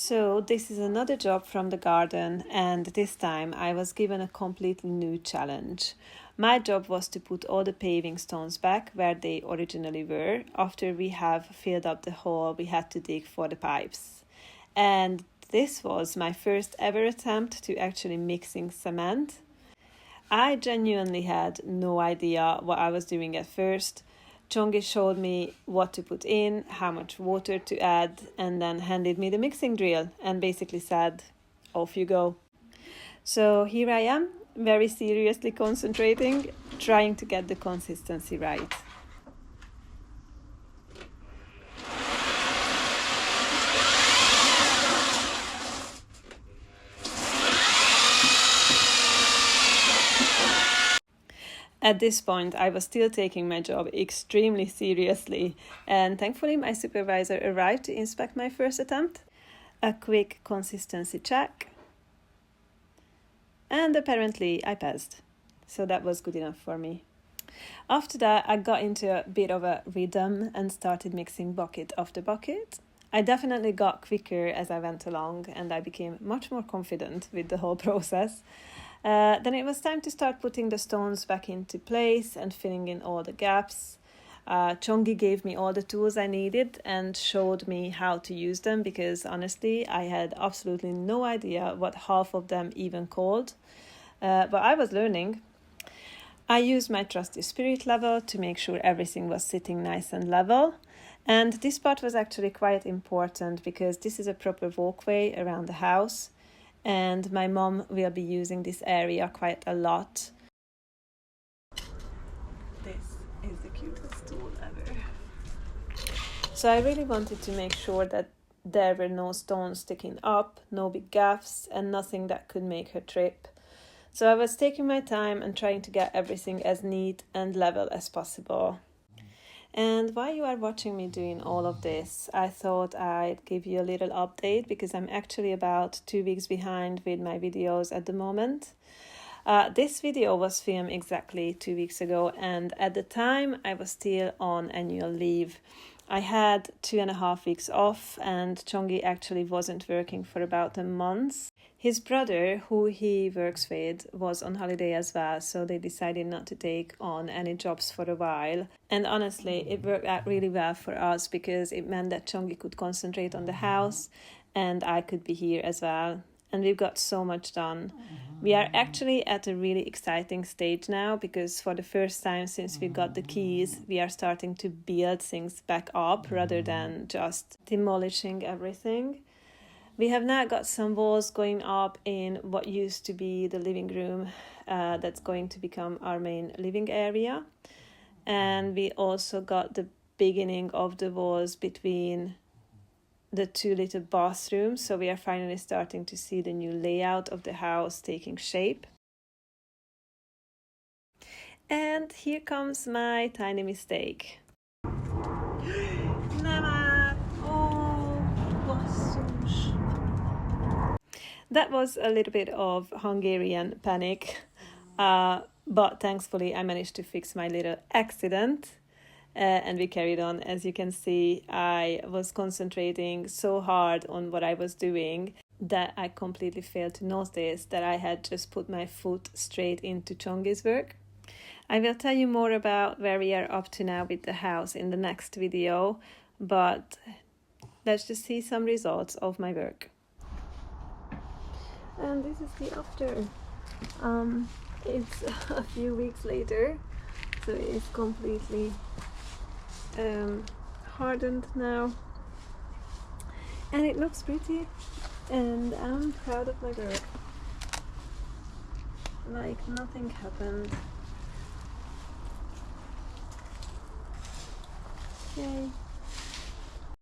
So this is another job from the garden, and this time I was given a completely new challenge. My job was to put all the paving stones back where they originally were. After we have filled up the hole we had to dig for the pipes. And this was my first ever attempt to actually mixing cement. I genuinely had no idea what I was doing at first. Chongi showed me what to put in, how much water to add, and then handed me the mixing drill and basically said, off you go. So here I am, very seriously concentrating, trying to get the consistency right. At this point, I was still taking my job extremely seriously, and thankfully my supervisor arrived to inspect my first attempt. A quick consistency check, and apparently I passed, so that was good enough for me. After that, I got into a bit of a rhythm and started mixing bucket after bucket. I definitely got quicker as I went along, and I became much more confident with the whole process. Then it was time to start putting the stones back into place and filling in all the gaps. Chongi gave me all the tools I needed and showed me how to use them because honestly I had absolutely no idea what half of them even called. But I was learning. I used my trusty spirit level to make sure everything was sitting nice and level. And this part was actually quite important because this is a proper walkway around the house. And my mom will be using this area quite a lot. This is the cutest tool ever. So I really wanted to make sure that there were no stones sticking up, no big gaps, and nothing that could make her trip. So I was taking my time and trying to get everything as neat and level as possible. And while you are watching me doing all of this, I thought I'd give you a little update because I'm actually about 2 weeks behind with my videos at the moment. This video was filmed exactly 2 weeks ago, and at the time I was still on annual leave. I had 2.5 weeks off, and Chongi actually wasn't working for about a month. His brother, who he works with, was on holiday as well, so they decided not to take on any jobs for a while. And honestly, it worked out really well for us because it meant that Chongi could concentrate on the house and I could be here as well. And we've got so much done. We are actually at a really exciting stage now because for the first time since we got the keys, we are starting to build things back up rather than just demolishing everything. We have now got some walls going up in what used to be the living room that's going to become our main living area. And we also got the beginning of the walls between the 2 little bathrooms, so we are finally starting to see the new layout of the house taking shape. And here comes my tiny mistake. That was a little bit of Hungarian panic, but thankfully I managed to fix my little accident. And we carried on. As you can see, I was concentrating so hard on what I was doing that I completely failed to notice that I had just put my foot straight into Chongi's work. I will tell you more about where we are up to now with the house in the next video, but let's just see some results of my work. And this is the after. It's a few weeks later, so it's completely hardened now, and it looks pretty, and I'm proud of my work. Like nothing happened. Yay.